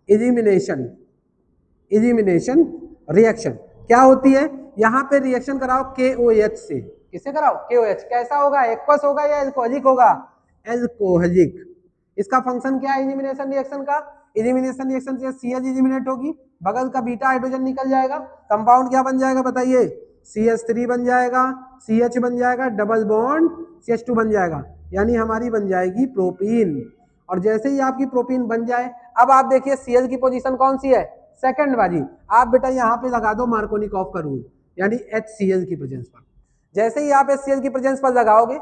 इलिमिनेशन रिएक्शन क्या होती है, यहाँ पे रिएक्शन कराओ KOH से। किससे कराओ, KOH। कैसा होगा, एक्वस होगा या एल्कोहलिक होगा, एल्कोहलिक। इसका फंक्शन क्या है इलिमिनेशन रिएक्शन का, इलिमिनेशन रिएक्शन से CH इलिमिनेट होगी, बगल का बीटा हाइड्रोजन निकल जाएगा, कंपाउंड क्या बन जाएगा बताइए, CH3 बन जाएगा, CH बन जाएगा, डबल बॉन्ड CH2 बन जाएगा, यानी हमारी बन जाएगी प्रोपीन। और जैसे ही आपकी प्रोपीन बन जाए, अब आप देखिए Cl की पोजीशन कौन सी है, सेकंड वाली। आप बेटा यहाँ पे लगा दो मार्कोनिकॉफ का रूल, यानी HCl की प्रेजेंस पर। जैसे ही आप HCl की प्रेजेंस पर लगाओगे,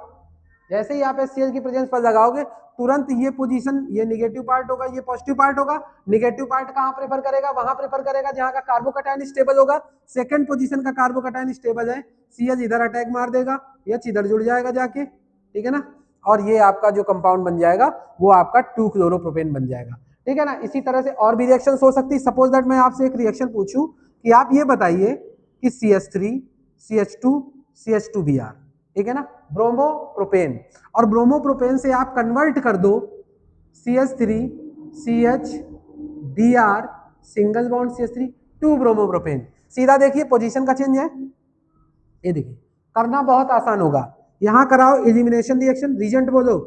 जैसे ही आप HCl की प्रेजेंस पर लगाओगे, तुरंत ये पोजीशन, ये निगेटिव पार्ट होगा, ये पॉजिटिव पार्ट होगा। निगेटिव पार्ट कहाँ प्रेफर करेगा, वहां प्रेफर करेगा जहां का कार्बोकैटायन स्टेबल होगा। सेकंड पोजीशन का कार्बोकैटायन स्टेबल है, Cl इधर अटैक मार देगा, H इधर जुड़ जाएगा जाके, ठीक है ना। और ये आपका जो कंपाउंड बन जाएगा वो आपका 2 क्लोरोप्रोपेन बन जाएगा, ठीक है ना। इसी तरह से और भी रिएक्शन हो सकती है। सपोज दैट मैं आपसे एक रिएक्शन पूछूं कि आप ये बताइए कि CH3 CH2 CH2Br, ठीक है ना, ब्रोमोप्रोपेन, और ब्रोमोप्रोपेन से आप कन्वर्ट कर दो CH3 CHBr single bond CH3 2 bromopropane. सीधा देखिए पोजीशन का चेंज है, ये देखिए, करना बहुत आसान होगा। यहां कराओ एलिमिनेशन रिएक्शन, रीजेंट बोलो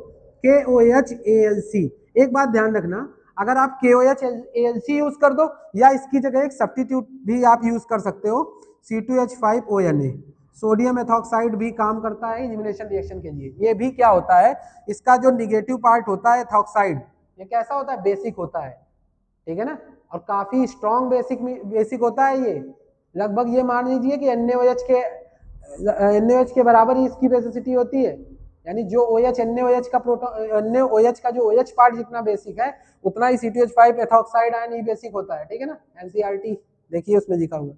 KOH ALC। एक बात ध्यान रखना, अगर आप KOH ALC यूज कर दो, या इसकी जगह एक सब्स्टिट्यूट भी आप यूज कर सकते हो, C2H5ONA, सोडियम एथॉक्साइड भी काम करता है एलिमिनेशन रिएक्शन के लिए। ये भी क्या होता है, इसका जो निगेटिव पार्ट होता है एथॉक्साइड, ये कैसा होता है, बेसिक होता है, ठीक है ना, और काफी स्ट्रॉन्ग बेसिक होता है ये। लगभग ये मान लीजिए कि NaOH के बराबर ही इसकी बेसिसिटी होती है, यानी जो OH NaOH का प्रोटॉन NaOH का जो OH पार्ट जितना बेसिक है, उतना ही C2H5 एथॉक्साइड आयन ही बेसिक होता है, ठीक है ना। NCERT देखिए उसमें लिखा हुआ।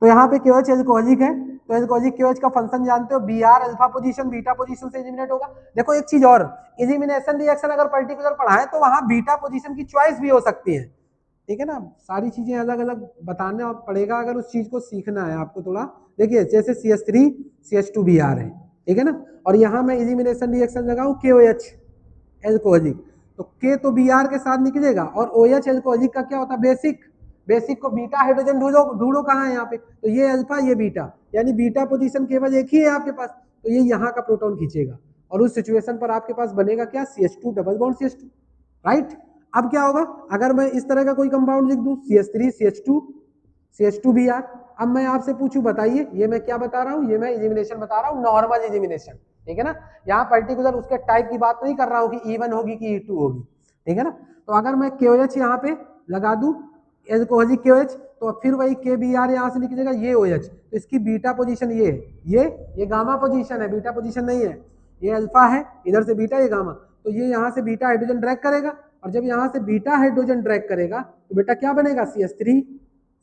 तो यहाँ पे KOH एल्कोहलिक है, तो एल्कोहलिक KOH का फंक्शन जानते हो, Br alpha position beta position से एलिमिनेट होगा। देखो एक चीज और, एलिमिनेशन रिएक्शन अगर पर्टिकुलर पढ़ाए तो वहां बीटा पोजीशन की चॉइस भी हो सकती है, ठीक है ना। सारी चीजें अलग अलग बताना पड़ेगा अगर उस चीज को सीखना है आपको थोड़ा। देखिए जैसे CH3 CH2Br है, ठीक है ना, और यहाँ मैं एलिमिनेशन रिएक्शन लगाऊं KOH एल्कोहलिक, तो K तो Br के साथ निकलेगा, और OH एल्कोहलिक का क्या होता है, बेसिक को बीटा हाइड्रोजन ढूंढो कहाँ है यहाँ पे, तो ये अल्फा ये बीटा, यानी बीटा पोजीशन केवल एक ही है आपके पास, तो ये यहाँ का प्रोटॉन खींचेगा, और उस सिचुएशन पर आपके पास बनेगा क्या, CH2 double bond CH2, right. अब क्या होगा, अगर मैं इस तरह का कोई कंपाउंड लिख दूं CH3 CH2 CH2Br, अब मैं आपसे पूछूं बताइए, ये मैं क्या बता रहा हूँ, ये मैं एलिमिनेशन बता रहा हूँ, नॉर्मल एलिमिनेशन, ठीक है ना। यहाँ पर्टिकुलर उसके टाइप की बात नहीं कर रहा हूँ कि E1 होगी कि E2 होगी, ठीक है ना। तो अगर मैं KOH यहाँ पे लगा दूं एल्कोहलिक KOH, तो फिर वही KBr यहाँ से निकलेगा, ये OH, तो इसकी बीटा पोजीशन ये गामा पोजीशन है, बीटा पोजीशन नहीं है, ये अल्फा है, इधर से बीटा, ये गामा, तो ये यहाँ से बीटा हाइड्रोजन ड्रैग करेगा, और जब यहाँ से बीटा हाइड्रोजन ड्रैग करेगा तो बेटा क्या बनेगा, CH3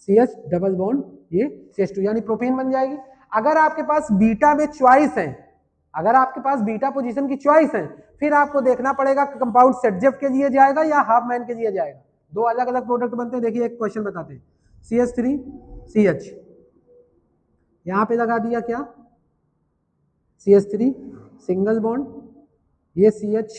CH डबल बॉन्ड ये CH2, यानी प्रोपीन बन जाएगी। अगर आपके पास बीटा में चॉइस है, अगर आपके पास बीटा पोजीशन की चॉइस है, फिर आपको देखना पड़ेगा कंपाउंड सेटजेफ के लिए जाएगा या हाफ मैन के लिए जाएगा। दो अलग अलग प्रोडक्ट बनते हैं। देखिए एक क्वेश्चन बताते हैं, CH3 CH, यहां पे लगा दिया क्या, CH3 सिंगल बॉन्ड, ये CH,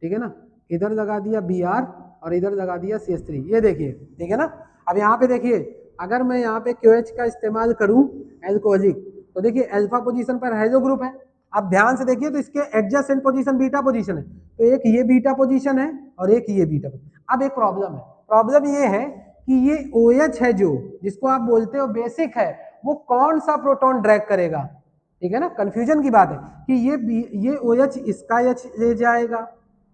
ठीक है ना, इधर लगा दिया Br और इधर लगा दिया CH3, ये देखिए, ठीक है ना। अब यहाँ पे देखिए, अगर मैं यहाँ पे KOH का इस्तेमाल करूं एल्कोहलिक, तो देखिए अल्फा पोजीशन पर हाइड्रो ग्रुप है, आप ध्यान से देखिए तो इसके एडजेसेंट पोजीशन बीटा पोजीशन है, तो एक ये बीटा पोजीशन है और एक ये बीटा पोजीशन। अब एक प्रॉब्लम ये है कि ये OH है जो जिसको आप बोलते हो बेसिक है, वो कौन सा प्रोटॉन ड्रैग करेगा, ठीक है ना। कंफ्यूजन की बात है कि ये OH इसका H ले जाएगा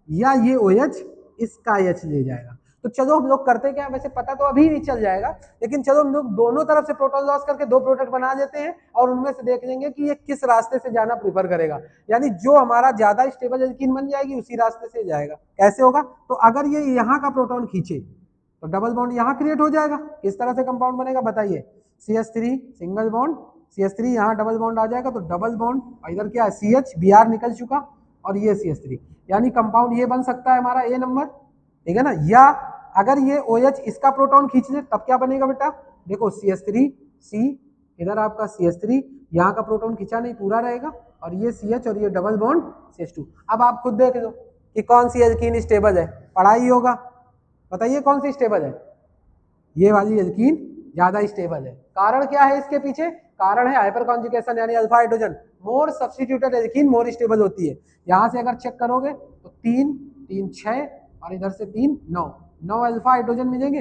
या ये OH इसका H ले जाएगा। तो चलो हम लोग करते क्या, वैसे पता तो अभी नहीं चल जाएगा, लेकिन चलो हम लोग दोनों तरफ से प्रोटॉन लॉस करके दो प्रोडक्ट बना देते हैं और उनमें से देख लेंगे कि ये किस रास्ते से जाना प्रीफर करेगा, यानी जो हमारा ज्यादा स्टेबल एल्कीन बन जाएगी उसी रास्ते से जाएगा। कैसे होगा, तो अगर ये यहाँ का प्रोटॉन खींचे तो डबल बॉन्ड यहाँ क्रिएट हो जाएगा। किस तरह से कंपाउंड बनेगा बताइए, CH3 सिंगल बॉन्ड, CH3 यहाँ डबल बॉन्ड आ जाएगा तो डबल बॉन्ड, इधर क्या है CH, Br निकल चुका और ये CH3, यानी कंपाउंड ये बन सकता है हमारा A नंबर, ठीक है ना। या अगर ये OH इसका प्रोटॉन खींच ले तब क्या बनेगा बेटा, देखो CH3C, इधर आपका CH3, यहाँ का प्रोटॉन खींचा नहीं पूरा रहेगा और ये CH और ये डबल बॉन्ड CH2। अब आप खुद देख लो कि कौन सी एल्कीन स्टेबल है, पढ़ा ही होगा, बताइए कौन सी स्टेबल है, ये वाली एल्कीन ज्यादा स्टेबल है। कारण क्या है इसके पीछे, कारण है हाइपर कॉन्जुगेशन, यानी अल्फा हाइड्रोजन मोर सब्स्टिट्यूटेड एल्कीन मोर स्टेबल होती है। यहाँ से अगर चेक करोगे तो 3 3 6 और इधर से 3 9 अल्फा हाइड्रोजन मिलेंगे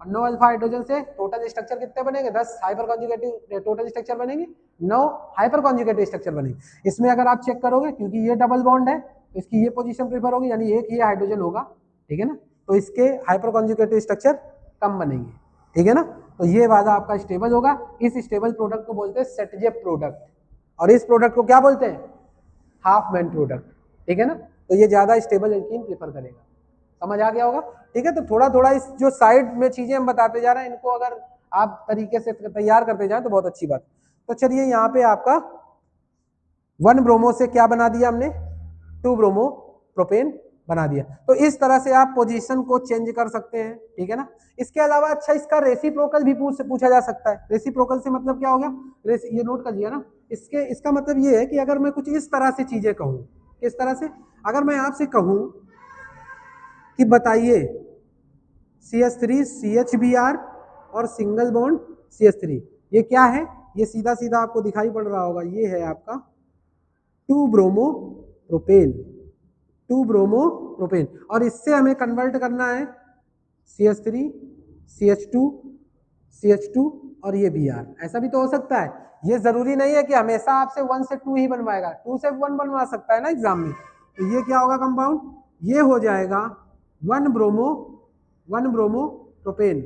और 9 अल्फा हाइड्रोजन से टोटल स्ट्रक्चर कितने बनेंगे, 10 हाइपर कॉन्जुगेटिव टोटल स्ट्रक्चर बनेंगे, 9 हाइपर कॉन्जुगेटिव स्ट्रक्चर बनेंगे। इसमें अगर आप चेक करोगे क्योंकि ये डबल बॉन्ड है तो इसकी ये पोजीशन प्रेफर होगी, यानी एक ये हाइड्रोजन होगा, ठीक है ना, तो इसके हाइपर कॉन्जुगेटिव स्ट्रक्चर कम बनेंगे, ठीक है ना। तो ये वाला आपका स्टेबल होगा। इस स्टेबल प्रोडक्ट को बोलते हैं सेटजेप प्रोडक्ट और इस प्रोडक्ट को क्या बोलते हैं, हाफ मैन प्रोडक्ट, ठीक है ना। तो ये ज्यादा स्टेबल एल्कीन प्रेफर करेगा, समझ आ गया होगा, ठीक है। तो थोड़ा थोड़ा इस जो साइड में चीजें हम बताते जा रहे हैं इनको अगर आप तरीके से तैयार करते जाएं तो बहुत अच्छी बात। तो चलिए यहाँ पे आपका 1 ब्रोमो से क्या बना दिया हमने, 2 ब्रोमो प्रोपेन बना दिया। तो इस तरह से आप पोजीशन को चेंज कर सकते हैं, ठीक है ना। इसके अलावा अच्छा इसका रेसिप्रोकल भी पूछा जा सकता है। रेसिप्रोकल से मतलब क्या हो गया, ये नोट कर लिया ना, इसका मतलब ये है कि अगर मैं कुछ इस तरह से चीजें कहूँ, किस तरह से, अगर मैं आपसे कहूँ कि बताइए CH3 CHBr और सिंगल बॉन्ड CH3, ये क्या है, ये सीधा सीधा आपको दिखाई पड़ रहा होगा, ये है आपका 2 ब्रोमो प्रोपेन, 2 ब्रोमो प्रोपेन, और इससे हमें कन्वर्ट करना है CH3 CH2 और ये Br। ऐसा भी तो हो सकता है, ये जरूरी नहीं है कि हमेशा आपसे 1 से 2 ही बनवाएगा, 2 से 1 बनवा सकता है ना एग्जाम में। तो ये क्या होगा कंपाउंड, ये हो जाएगा 1 ब्रोमो प्रोपेन।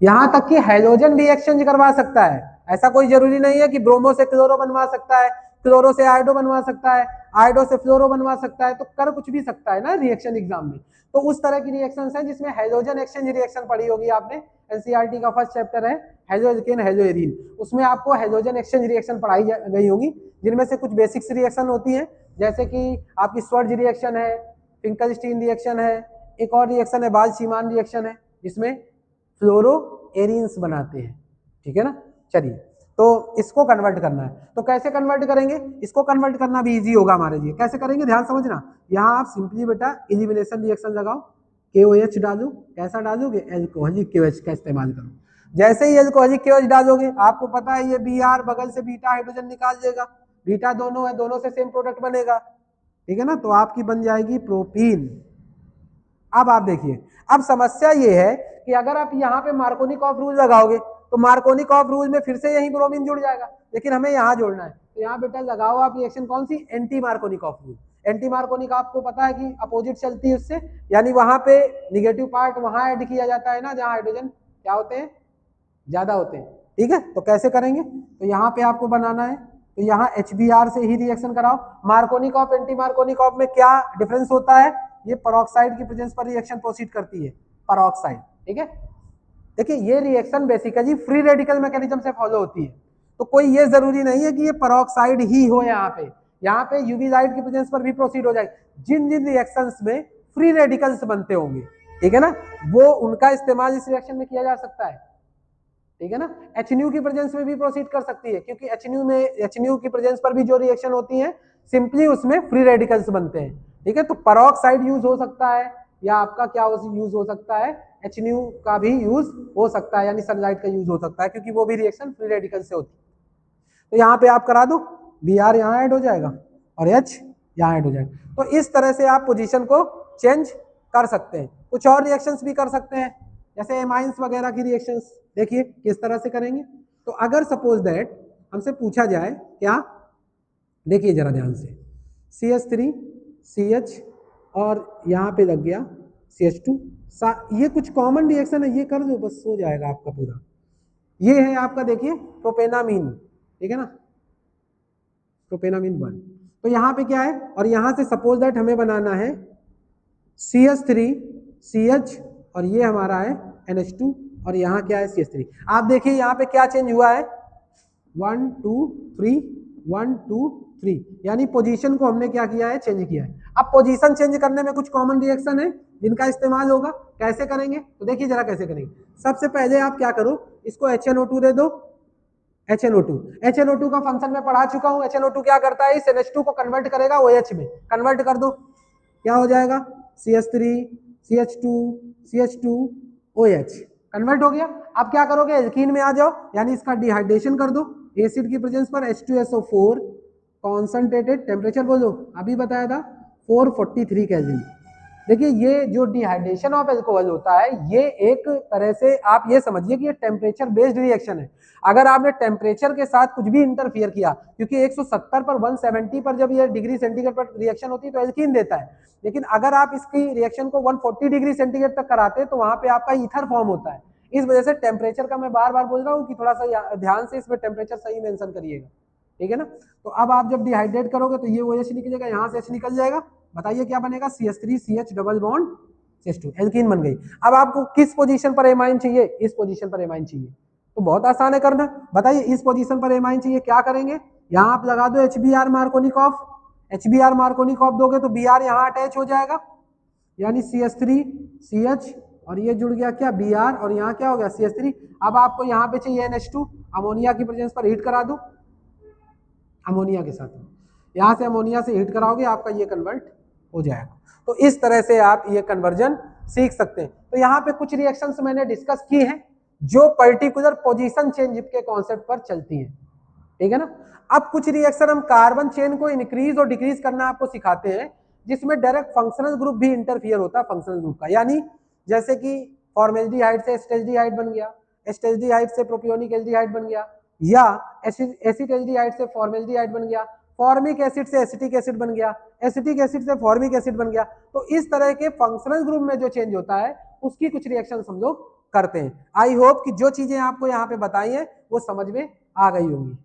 यहां तक कि हाइड्रोजन भी एक्सचेंज करवा सकता है, ऐसा कोई जरूरी नहीं है कि ब्रोमो से क्लोरो बनवा सकता है, क्लोरो से आयोडो बनवा सकता है, आयोडो से फ्लोरो बनवा सकता है, तो कर कुछ भी सकता है ना रिएक्शन एग्जाम में। तो उस तरह की रिएक्शंस हैं जिसमें हाइड्रोजन एक्सचेंज रिएक्शन पढ़ी होगी आपने, एनसीईआरटी का फर्स्ट चैप्टर है हाइड्रोजन हाइड्रोएरिन, उसमें आपको हाइड्रोजन एक्सचेंज रिएक्शन पढ़ाई गई होगी, जिनमें से कुछ बेसिक्स रिएक्शन होती है, जैसे कि आपकी स्वर्ज रिएक्शन है, फिंकलस्टीन रिएक्शन है, एक और रिएक्शन है बाल-सीमान रिएक्शन है, जिसमें फ्लोरो एरिन्स बनाते हैं, ठीक है ना। चलिए, तो इसको कन्वर्ट करना है, तो कैसे कन्वर्ट करेंगे, इसको कन्वर्ट करना भी इजी होगा हमारे लिए। कैसे करेंगे, ध्यान समझना, यहाँ आप सिंपली बेटा एलिमिनेशन रिएक्शन लगाओ, KOH डालो, कैसा डालोगे, एल्कोहलिक KOH का इस्तेमाल करो। जैसे ही एल्कोहलिक KOH डालोगे, आपको पता है ये Br बगल से बीटा हाइड्रोजन निकाल देगा, बीटा दोनों है, दोनों से सेम प्रोडक्ट बनेगा, ठीक है ना, तो आपकी बन जाएगी प्रोपीन। अब आप देखिए, अब समस्या ये है कि अगर आप यहाँ पे मार्कोनिकॉफ रूल लगाओगे तो मार्कोनिकॉफ रूल में फिर से यही ब्रोमीन जुड़ जाएगा, लेकिन हमें यहाँ जोड़ना है, तो यहाँ बेटा लगाओ आप रिएक्शन कौन सी, anti Markovnikov rule. Anti Markovnikov को पता है कि अपोजिट चलती है उससे, यानी वहां पे निगेटिव पार्ट वहां ऐड किया जाता है ना, जहाँ हाइड्रोजन क्या होते हैं, ज्यादा होते हैं, ठीक है। तो कैसे करेंगे, तो यहाँ पे आपको बनाना है, तो यहाँ HBr से ही रिएक्शन कराओ। मार्कोनिकॉफ एंटी मार्कोनिकॉफ में क्या डिफरेंस होता है, ये पेरोक्साइड की प्रेजेंस पर रिएक्शन प्रोसीड करती है, पेरोक्साइड, ठीक है। देखिए ये reaction basically free radical mechanism से फॉलो होती है, तो कोई ये जरूरी नहीं है कि ये पेरोक्साइड ही हो, यहाँ पे यूवी लाइट की प्रेजेंस पर भी प्रोसीड हो जाएगी। जिन जिन रिएक्शंस में फ्री रेडिकल्स बनते होंगे, ठीक है ना, वो उनका इस्तेमाल इस रिएक्शन में किया जा सकता है, ठीक है ना। HNU की प्रेजेंस में भी प्रोसीड कर सकती है, क्योंकि HNU की प्रेजेंस पर भी जो रिएक्शन होती है सिंपली उसमें फ्री रेडिकल्स बनते हैं, ठीक है। तो पेरोक्साइड यूज हो सकता है, या आपका क्या यूज हो सकता है, HNU का भी यूज हो सकता है, यानी सनलाइट का यूज हो सकता है, क्योंकि वो भी रिएक्शन फ्री रेडिकल से होती है। तो यहाँ पे आप करा दो, Br यहाँ ऐड हो जाएगा और H यहाँ ऐड हो जाएगा। तो इस तरह से आप पोजीशन को चेंज कर सकते हैं। कुछ और रिएक्शंस भी कर सकते हैं, जैसे एमाइंस वगैरह की रिएक्शंस देखिए किस तरह से करेंगे। तो अगर सपोज दैट हमसे पूछा जाए क्या, देखिए जरा ध्यान से, CH3 CH और यहाँ पे लग गया CH2, ये कुछ कॉमन रिएक्शन है, ये कर दो बस हो जाएगा आपका पूरा। ये है आपका देखिए प्रोपेनामीन, ठीक है ना, प्रोपेनामीन 1। तो यहाँ पे क्या है, और यहाँ से सपोज दैट हमें बनाना है CH3 CH और ये हमारा है NH2 और यहाँ क्या है CH3। आप देखिए यहाँ पे क्या चेंज हुआ है, 1 2 3 1 2 3, यानी पोजीशन को हमने क्या किया है, चेंज किया है। अब पोजीशन चेंज करने में कुछ कॉमन रिएक्शन है जिनका इस्तेमाल होगा, कैसे करेंगे तो देखिए जरा कैसे करेंगे। सबसे पहले आप क्या करो, इसको HNO2 दे दो, HNO2 का फंक्शन मैं पढ़ा चुका हूं। HNO2 क्या करता है, इस NH2 को कन्वर्ट करेगा OH में, कन्वर्ट कर दो, क्या हो जाएगा CH3 CH2 CH2 OH, convert हो गया। अब क्या करोगे, एल्कीन में आ जाओ, यानी इसका डिहाइड्रेशन कर दो, एसिड की प्रेजेंस पर H2SO4 कॉन्सनट्रेटेड, टेम्परेचर बोलो अभी बताया था 443 केल्विन। देखिए ये जो डिहाइड्रेशन ऑफ अल्कोहल होता है, ये एक तरह से आप ये समझिए कि ये टेम्परेचर बेस्ड रिएक्शन है। अगर आपने टेम्परेचर के साथ कुछ भी इंटरफियर किया, क्योंकि 170 पर 170 पर जब ये डिग्री सेंटीग्रेड पर रिएक्शन होती है तो एल्कीन देता है, लेकिन अगर आप इसकी रिएक्शन को 140 डिग्री सेंटीग्रेड तक कराते हैं तो वहां पे आपका ईथर फॉर्म होता है। इस वजह से टेम्परेचर का मैं बार बार बोल रहा हूँ कि थोड़ा सा ध्यान से इसमें टेम्परेचर सही मेंशन करिएगा, ठीक है ना। तो अब आप जब डिहाइड्रेट करोगे तो ये OH निकलेगा, यहाँ से H निकल जाएगा, बताइए क्या बनेगा, CH3 CH double bond CH2, alkene बन गई। अब आपको किस पोजीशन पर एमाइन चाहिए, इस पोजीशन पर एमाइन चाहिए, तो बहुत आसान है करना, बताइए इस पोजीशन पर एमाइन चाहिए, क्या करेंगे, यहाँ आप लगा दो HBr मार्कोनिकॉफ, HBr मार्कोनिकॉफ दोगे तो Br यहाँ अटैच हो जाएगा, यानी CH3 CH और ये जुड़ गया क्या Br और यहाँ क्या हो गया CH3। अब आपको यहाँ पे चाहिए NH2, अमोनिया की प्रेजेंस पर हीट करा दो, अमोनिया के साथ यहाँ से अमोनिया से हीट कराओगे, आपका ये कन्वर्ट हो जाएगा। तो इस तरह से आप ये कन्वर्जन सीख सकते हैं। तो यहाँ पे कुछ रिएक्शंस मैंने डिस्कस की हैं जो पर्टिकुलर पोजीशन चेंज के कॉन्सेप्ट पर चलती हैं, ठीक है ना। अब कुछ रिएक्शन हम कार्बन चेन को इंक्रीज और डिक्रीज करना आपको सिखाते हैं, जिसमें डायरेक्ट फंक्शनल ग्रुप भी इंटरफियर होता है फंक्शनल ग्रुप का, यानी जैसे कि फॉर्मेल्डिहाइड से एस्टेल्डिहाइड बन गया, एस्टेल्डिहाइड से प्रोपियोनिक एल्डिहाइड बन गया, या एसिटेल्डिहाइड से फॉर्मेल्डिहाइड बन गया, फॉर्मिक एसिड से एसिटिक एसिड बन गया, एसिटिक एसिड से फॉर्मिक एसिड बन गया। तो इस तरह के फंक्शनल ग्रुप में जो चेंज होता है उसकी कुछ रिएक्शन हम लोग करते हैं। आई होप कि जो चीजें आपको यहाँ पे बताई हैं वो समझ में आ गई होंगी।